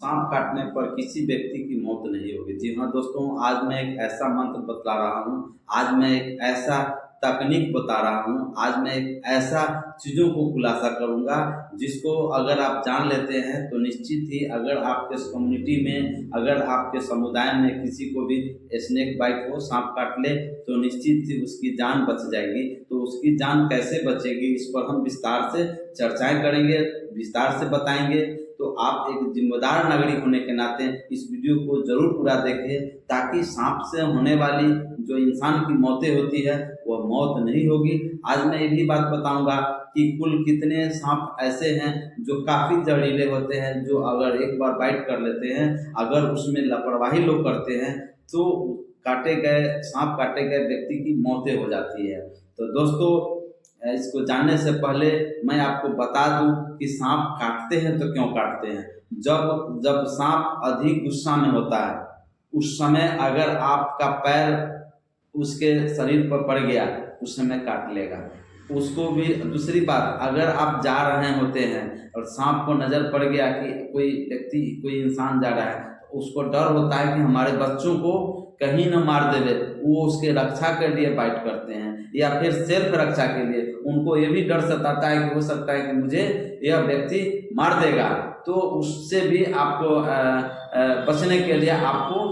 सांप काटने पर किसी व्यक्ति की मौत नहीं होगी। जी हाँ दोस्तों, आज मैं एक ऐसा मंत्र बतला रहा हूँ, आज मैं एक ऐसा तकनीक बता रहा हूँ, आज मैं एक ऐसा चीज़ों को खुलासा करूँगा जिसको अगर आप जान लेते हैं तो निश्चित ही अगर आपके कम्युनिटी में, अगर आपके समुदाय में किसी को भी स्नेक बाइट हो, सांप काट ले, तो निश्चित ही उसकी जान बच जाएगी। तो उसकी जान कैसे बचेगी इस पर हम विस्तार से चर्चाएं करेंगे, विस्तार से बताएंगे। तो आप एक जिम्मेदार नागरिक होने के नाते इस वीडियो को जरूर पूरा देखें, ताकि सांप से होने वाली जो इंसान की मौतें होती है वह मौत नहीं होगी। आज मैं ये भी बात बताऊंगा कि कुल कितने सांप ऐसे हैं जो काफ़ी जहरीले होते हैं, जो अगर एक बार बाइट कर लेते हैं, अगर उसमें लापरवाही लोग करते हैं तो सांप काटे गए व्यक्ति की मौतें हो जाती है। तो दोस्तों, इसको जानने से पहले मैं आपको बता दूं कि सांप काटते हैं तो क्यों काटते हैं। जब जब सांप अधिक गुस्सा में होता है, उस समय अगर आपका पैर उसके शरीर पर पड़ गया, उस समय काट लेगा उसको भी। दूसरी बात, अगर आप जा रहे होते हैं और सांप को नज़र पड़ गया कि कोई व्यक्ति, कोई इंसान जा रहा है, तो उसको डर होता है कि हमारे बच्चों को कहीं न मार देवे, वो उसके रक्षा के लिए बाइट करते हैं, या फिर सेल्फ रक्षा के लिए उनको ये भी डर सताता है कि हो सकता है कि मुझे यह व्यक्ति मार देगा। तो उससे भी आपको बचने के लिए आपको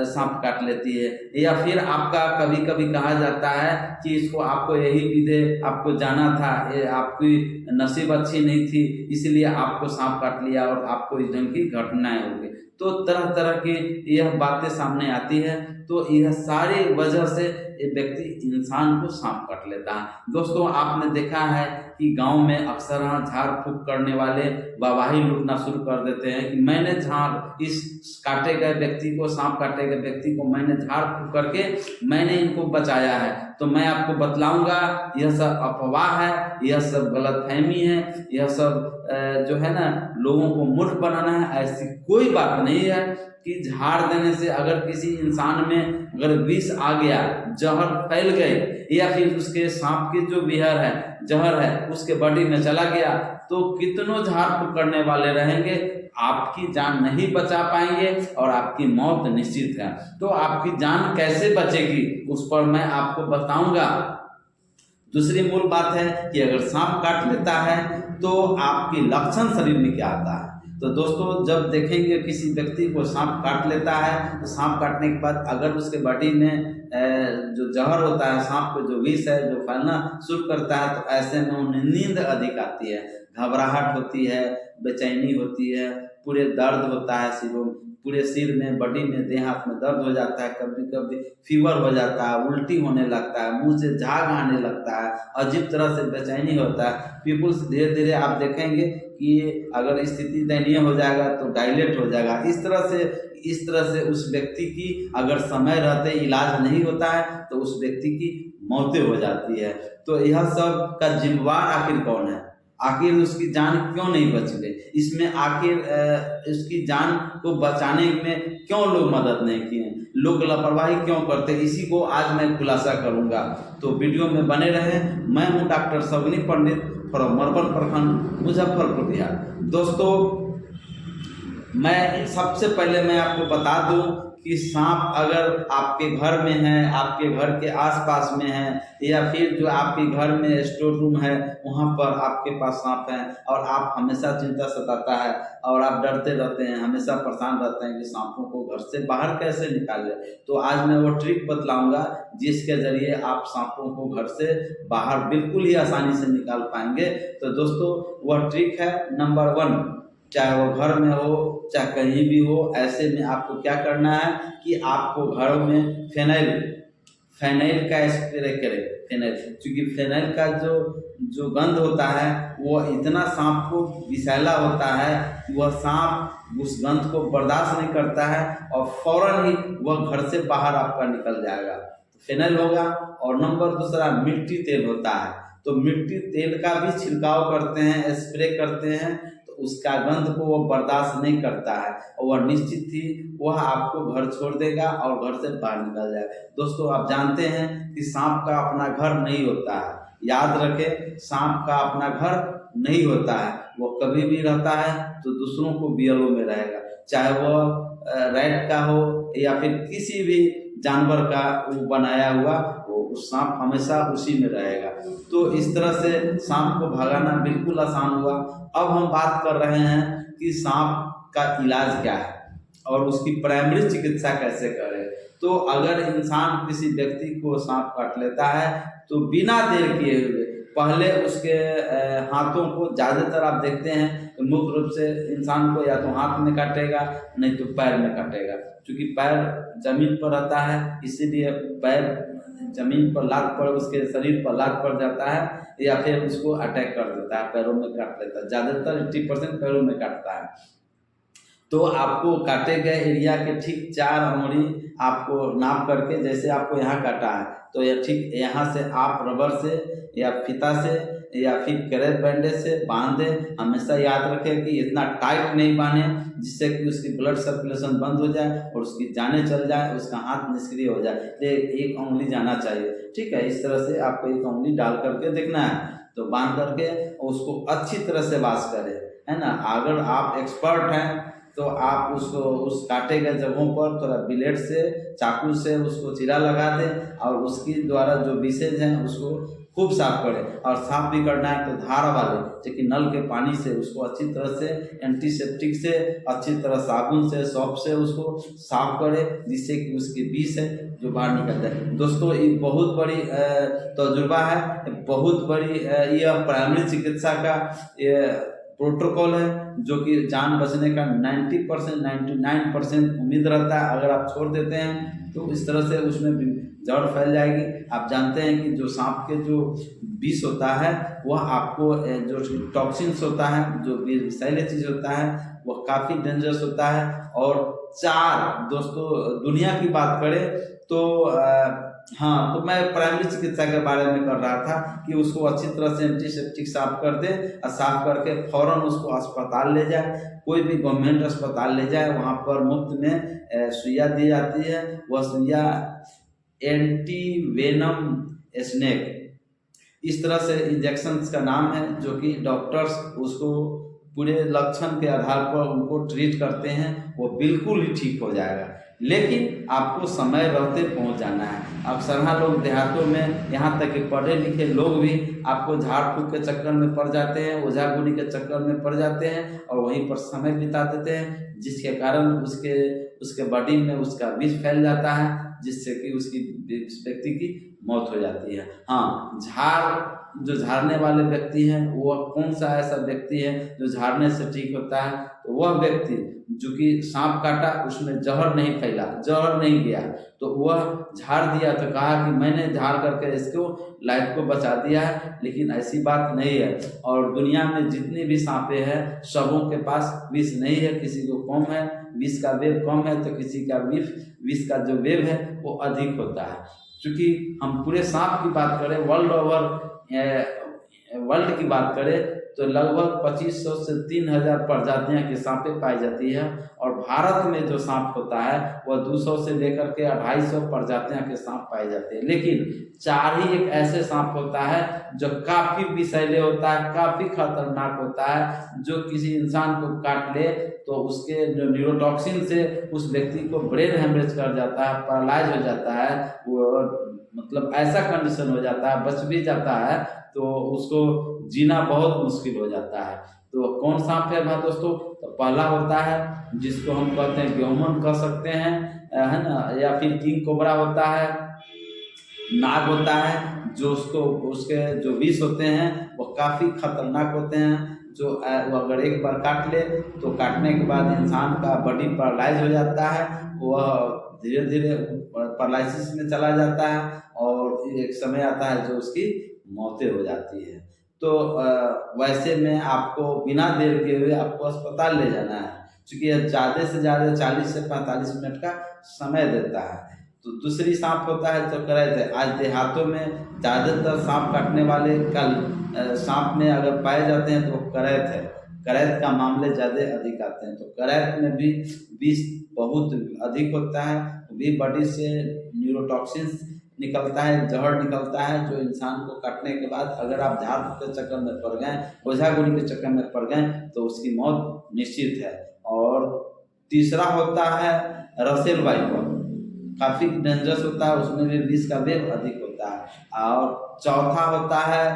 सांप काट लेती है। या फिर आपका कभी कभी कहा जाता है कि इसको आपको यही विधि आपको जाना था, ये आपकी नसीब अच्छी नहीं थी, इसलिए आपको सांप काट लिया और आपको इस ढंग की घटनाएं हो गई। तो तरह तरह की यह बातें सामने आती है। तो यह सारी वजह से ये व्यक्ति इंसान को सांप काट लेता है। दोस्तों, आपने देखा है कि गांव में अक्सर झाड़ फूक करने वाले वाहवाही लूटना शुरू कर देते हैं कि मैंने इस काटे गए व्यक्ति को, सांप काटे गए व्यक्ति को मैंने झाड़ फूक करके मैंने इनको बचाया है। तो मैं आपको बतलाऊंगा यह सब अफवाह है, यह सब गलतफहमी है, यह सब जो है ना, लोगों को मूर्ख बनाना है। ऐसी कोई बात नहीं है कि झाड़ देने से अगर किसी इंसान में अगर विष आ गया, जहर फैल गए, या फिर उसके सांप की जो विहर है, जहर है, उसके बॉडी में चला गया, तो कितनों झाड़ फूक करने वाले रहेंगे, आपकी जान नहीं बचा पाएंगे और आपकी मौत निश्चित है। तो आपकी जान कैसे बचेगी उस पर मैं आपको बताऊंगा। दूसरी मूल बात है कि अगर सांप काट लेता है तो आपकी लक्षण शरीर में क्या आता है। तो दोस्तों, जब देखेंगे किसी व्यक्ति को सांप काट लेता है, तो सांप काटने के बाद अगर उसके बॉडी में जो जहर होता है, सांप को जो विष है जो फैलना शुरू करता है, तो ऐसे में उन्हें नींद अधिक आती है, घबराहट होती है, बेचैनी होती है, पूरे दर्द होता है पूरे सिर में, बॉडी में, देह हाथ में दर्द हो जाता है, कभी कभी फीवर हो जाता है, उल्टी होने लगता है, मुंह से झाग आने लगता है, अजीब तरह से बेचैनी होता है। पीपुल्स धीरे धीरे आप देखेंगे कि अगर स्थिति दयनीय हो जाएगा तो डायलेट हो जाएगा। इस तरह से उस व्यक्ति की अगर समय रहते इलाज नहीं होता है तो उस व्यक्ति की मौतें हो जाती है। तो यह सब का जिम्मेवार आखिर कौन है? आखिर उसकी जान क्यों नहीं बच गई? इसमें आखिर उसकी जान को बचाने में क्यों लोग मदद नहीं किए? लोग लापरवाही क्यों करते? इसी को आज मैं खुलासा करूंगा, तो वीडियो में बने रहें। मैं हूं डॉक्टर सगनी पंडित फ्रॉम मरबन प्रखंड, मुजफ्फरपुर, बिहार। दोस्तों, मैं सबसे पहले मैं आपको बता दूं कि सांप अगर आपके घर में है, आपके घर के आसपास में है, या फिर जो आपके घर में स्टोर रूम है वहाँ पर आपके पास सांप है और आप हमेशा चिंता सताता है और आप डरते रहते हैं, हमेशा परेशान रहते हैं कि सांपों को घर से बाहर कैसे निकालें, तो आज मैं वो ट्रिक बतलाऊंगा जिसके जरिए आप सांपों को घर से बाहर बिल्कुल ही आसानी से निकाल पाएंगे। तो दोस्तों, वह ट्रिक है नंबर 1। चाहे वो घर में हो चाहे कहीं भी हो, ऐसे में आपको क्या करना है कि आपको घर में फेनाइल का स्प्रे करें। फेनाइल, क्योंकि फेनाइल का जो गंध होता है वो इतना सांप को विषैला होता है कि वह सांप उस गंध को बर्दाश्त नहीं करता है और फौरन ही वह घर से बाहर आपका निकल जाएगा। तो फेनाइल होगा। और नंबर 2 मिट्टी तेल होता है, तो मिट्टी तेल का भी छिड़काव करते हैं, स्प्रे करते हैं, उसका गंध को वो बर्दाश्त नहीं करता है और वह निश्चित ही वह आपको घर छोड़ देगा और घर से बाहर निकल जाएगा। दोस्तों, आप जानते हैं कि सांप का अपना घर नहीं होता है, याद रखें, सांप का अपना घर नहीं होता है, वो कभी भी रहता है तो दूसरों को बियलों में रहेगा। चाहे वह रैट का हो या फिर किसी भी जानवर का वो बनाया हुआ, वो उस सांप हमेशा उसी में रहेगा। तो इस तरह से सांप को भगाना बिल्कुल आसान हुआ। अब हम बात कर रहे हैं कि सांप का इलाज क्या है और उसकी प्राइमरी चिकित्सा कैसे करें। तो अगर इंसान किसी व्यक्ति को सांप काट लेता है तो बिना देर किए हुए पहले उसके हाथों को, ज़्यादातर आप देखते हैं तो मुख्य रूप से इंसान को या तो हाथ में काटेगा नहीं तो पैर में काटेगा, क्योंकि पैर जमीन पर रहता है, इसीलिए पैर जमीन पर लात पड़, उसके शरीर पर लात पड़ जाता है या फिर उसको अटैक कर देता है, पैरों में काट लेता है। ज़्यादातर 80% पैरों में काटता है। तो आपको काटे गए एरिया के ठीक 4 अंगुली आपको नाप करके, जैसे आपको यहाँ काटा है तो यह ठीक यहाँ से आप रबर से या फीता से या फिर क्रेप बैंडेज से बांध दें। हमेशा याद रखें कि इतना टाइट नहीं बांधे जिससे कि उसकी ब्लड सर्कुलेशन बंद हो जाए और उसकी जानें चल जाए, उसका हाथ निष्क्रिय हो जाए। ये एक उंगली जाना चाहिए, ठीक है। इस तरह से आपको एक उंगली डाल करके देखना है, तो बांध करके उसको अच्छी तरह से वॉश करें, है ना। अगर आप एक्सपर्ट हैं तो आप उसको उस काटे गए जगहों पर थोड़ा ब्लेड से, चाकू से उसको चीरा लगा दें और उसकी द्वारा जो विशेष हैं उसको खूब साफ करें। और साफ भी करना है तो धार वाले, जबकि नल के पानी से उसको अच्छी तरह से एंटीसेप्टिक से, अच्छी तरह साबुन से, सॉप से उसको साफ करें, जिससे कि उसके विष है जो बाहर निकल जाए। दोस्तों ये बहुत बड़ी तजुर्बा है, बहुत बड़ी यह प्राइमरी चिकित्सा का प्रोटोकॉल है जो कि जान बचने का 90% 99% उम्मीद रहता है। अगर आप छोड़ देते हैं तो इस तरह से उसमें जड़ फैल जाएगी। आप जानते हैं कि जो सांप के जो विष होता है वह आपको जो टॉक्सिन्स होता है, जो विषैले चीज होता है वह काफ़ी डेंजरस होता है। और 4 दोस्तों दुनिया की बात करें तो हाँ, तो मैं प्राइमरी चिकित्सा के बारे में कर रहा था कि उसको अच्छी तरह से एंटीसेप्टिक साफ कर दे और साफ करके फौरन उसको अस्पताल ले जाए, कोई भी गवर्नमेंट अस्पताल ले जाए, वहाँ पर मुफ्त में सुइया दी जाती है। वह सुइया एंटी वेनम स्नेक इस तरह से इंजेक्शन का नाम है, जो कि डॉक्टर्स उसको पूरे लक्षण के आधार पर उनको ट्रीट करते हैं, वो बिल्कुल ही ठीक हो जाएगा। लेकिन आपको समय रहते पहुंच जाना है। अक्सर हाँ लोग देहातों में, यहाँ तक कि पढ़े लिखे लोग भी आपको झाड़ फूक के चक्कर में पड़ जाते हैं, ओझा गुनी के चक्कर में पड़ जाते हैं और वहीं पर समय बिता देते हैं, जिसके कारण उसके बॉडी में उसका विष फैल जाता है, जिससे कि उस व्यक्ति की मौत हो जाती है। हाँ, जो झाड़ने वाले व्यक्ति हैं वह कौन सा ऐसा व्यक्ति है जो झाड़ने से ठीक होता है, तो वह व्यक्ति जो कि सांप काटा उसमें जहर नहीं फैला, जहर नहीं गया, तो वह झाड़ दिया तो कहा कि मैंने झाड़ करके इसको लाइफ को बचा दिया है। लेकिन ऐसी बात नहीं है। और दुनिया में जितनी भी सांपें हैं सबों के पास विष नहीं है, किसी को कम है, विष का वेब कम है तो किसी का विष का जो वेब है वो अधिक होता है। क्योंकि हम पूरे सांप की बात करें, वर्ल्ड ओवर वर्ल्ड की बात करें तो लगभग 2500 से 3000 प्रजातियां की सांपें पाई जाती है। और भारत में जो सांप होता है वह 200 से लेकर के 250 प्रजातियां के सांप पाए जाते हैं। लेकिन 4 ही एक ऐसे सांप होता है जो काफी विषैले होता है, काफी खतरनाक होता है, जो किसी इंसान को काट ले तो उसके जो न्यूरोटॉक्सिन से उस व्यक्ति को ब्रेन हेमरेज कर जाता है, पैरालाइज हो जाता है, वो मतलब ऐसा कंडीशन हो जाता है, बच भी जाता है तो उसको जीना बहुत मुश्किल हो जाता है। तो कौन सांप है भाई दोस्तों? तो पहला होता है जिसको हम कहते हैं ग्योमन कह सकते हैं, है ना, या फिर किंग कोबरा होता है, नाग होता है, जो उसके जो विष होते हैं वो काफ़ी खतरनाक होते हैं, जो वो अगर एक बार काट ले तो काटने के बाद इंसान का बॉडी पैरालाइज हो जाता है, वह धीरे धीरे पैरालिसिस में चला जाता है और एक समय आता है जो उसकी मौतें हो जाती है। तो वैसे में आपको बिना देर के हुए आपको अस्पताल ले जाना है, क्योंकि यह ज़्यादा से ज़्यादा 40 से 45 मिनट का समय देता है। तो दूसरी सांप होता है तो करैत। आज देहातों में ज़्यादातर सांप काटने वाले सांप में अगर पाए जाते हैं तो वो करैत है। करैत का मामले ज़्यादा अधिक आते हैं। तो करैत में भी विष बहुत अधिक होता है, भी बॉडी से न्यूरोटॉक्सिन्स निकलता है, जहर निकलता है, जो इंसान को काटने के बाद अगर आप झाड़ फूक के चक्कर में पड़ गए, ओझा गुनी के चक्कर में पड़ गए तो उसकी मौत निश्चित है। और तीसरा होता है रसेल वाइपर, काफ़ी डेंजरस होता है, उसमें भी विष का वेग अधिक होता है। और चौथा होता है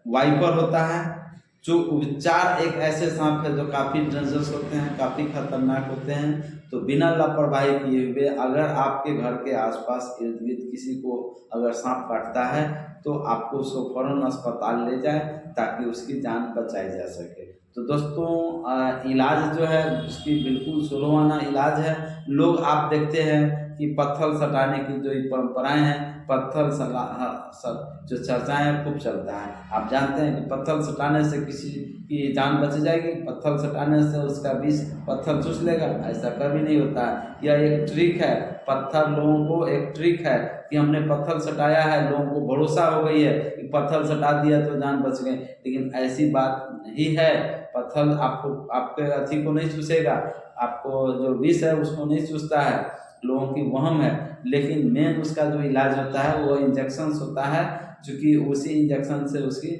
वाइपर होता है। जो उपचार एक ऐसे सांप है जो काफ़ी डेंजरस होते हैं, काफ़ी खतरनाक होते हैं। तो बिना लापरवाही किए हुए अगर आपके घर के आसपास इर्द गिर्द किसी को अगर सांप काटता है तो आपको उसको फौरन अस्पताल ले जाए ताकि उसकी जान बचाई जा सके। तो दोस्तों इलाज जो है उसकी बिल्कुल सुलझाना इलाज है। लोग आप देखते हैं कि पत्थर सटाने की जो परंपराएं हैं, पत्थर सब जो चर्चाएं हैं खूब चलता है। आप जानते हैं कि पत्थर सटाने से किसी की जान बच जाएगी, पत्थर सटाने से उसका विष पत्थर चूस लेगा, ऐसा कभी नहीं होता है। यह एक ट्रिक है, पत्थर लोगों को एक ट्रिक है कि हमने पत्थर सटाया है, लोगों को भरोसा हो गई है कि पत्थर सटा दिया तो जान बच गई, लेकिन ऐसी बात नहीं है। पत्थर आपको आपके अथी को नहीं चूसेगा, आपको जो विष है उसको नहीं चूसता है, लोगों की वहम है। लेकिन मेन उसका जो इलाज होता है वो इंजेक्शन होता है, चूँकि उसी इंजेक्शन से उसकी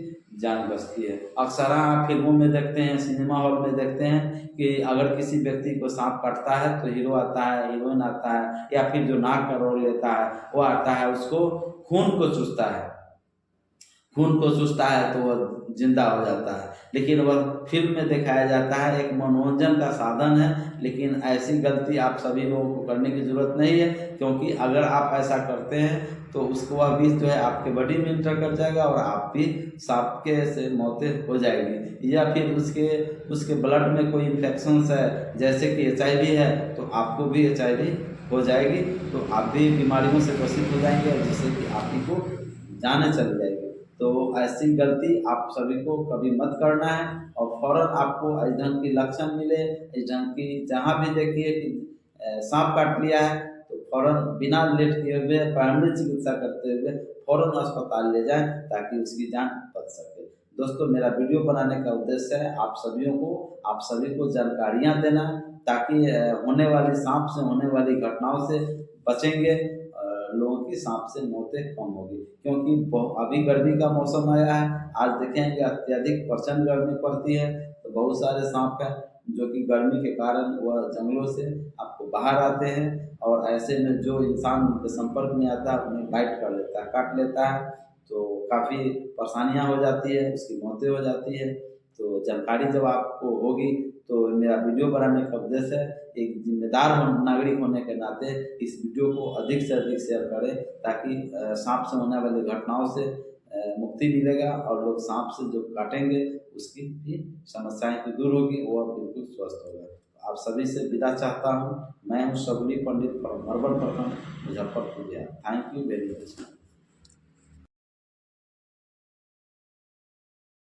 जान बचती है। अक्सर आप फिल्मों में देखते हैं, सिनेमा हॉल में देखते हैं कि अगर किसी व्यक्ति को सांप काटता है तो हीरो आता है, हीरोइन आता है, या फिर जो नाक का रोल लेता है वो आता है, उसको खून को चूसता है, खून को चूसता है तो वह जिंदा हो जाता है। लेकिन वह फिल्म में दिखाया जाता है, एक मनोरंजन का साधन है। लेकिन ऐसी गलती आप सभी लोगों को करने की ज़रूरत नहीं है, क्योंकि अगर आप ऐसा करते हैं तो उसको वह विष जो है आपके बॉडी में इंटर कर जाएगा और आप भी सांप के से मौतें हो जाएगी। या फिर उसके उसके ब्लड में कोई इन्फेक्शन है, जैसे कि HIV है, तो आपको भी HIV हो जाएगी, तो आप भी बीमारियों से ग्रसित हो जाएंगे, जिससे कि आप ही को जाने चली जाएगी। तो ऐसी गलती आप सभी को कभी मत करना है। और फौरन आपको इस ढंग की लक्षण मिले, इस ढंग की जहाँ भी देखिए कि सांप काट लिया है तो फौरन बिना लेट किए हुए प्रारंभिक चिकित्सा करते हुए फौरन अस्पताल ले जाएं ताकि उसकी जान बच सके। दोस्तों, मेरा वीडियो बनाने का उद्देश्य है आप सभी को जानकारियाँ देना, ताकि होने वाली सांप से होने वाली घटनाओं से बचेंगे, लोगों की सांप से मौतें कम होगी। क्योंकि अभी गर्मी का मौसम आया है, आज देखें कि अत्यधिक प्रचंड गर्मी पड़ती है, तो बहुत सारे सांप हैं जो कि गर्मी के कारण वह जंगलों से आपको बाहर आते हैं, और ऐसे में जो इंसान उनके संपर्क में आता है उन्हें बाइट कर लेता है, काट लेता है, तो काफ़ी परेशानियाँ हो जाती है, उसकी मौतें हो जाती है। तो जानकारी जब आपको होगी तो मेरा वीडियो बनाने का उद्देश्य है, एक जिम्मेदार नागरिक होने के नाते इस वीडियो को अधिक से अधिक शेयर करें, ताकि सांप से होने वाली घटनाओं से मुक्ति मिलेगा, और लोग सांप से जो काटेंगे उसकी भी समस्याएं की दूर होगी, वह बिल्कुल स्वस्थ होगा। आप सभी से विदा चाहता हूँ। मैं हूँ शगुनी पंडित फ्रॉम मरबन प्रखंड, Muzaffarpur Bihar. Thank you very much.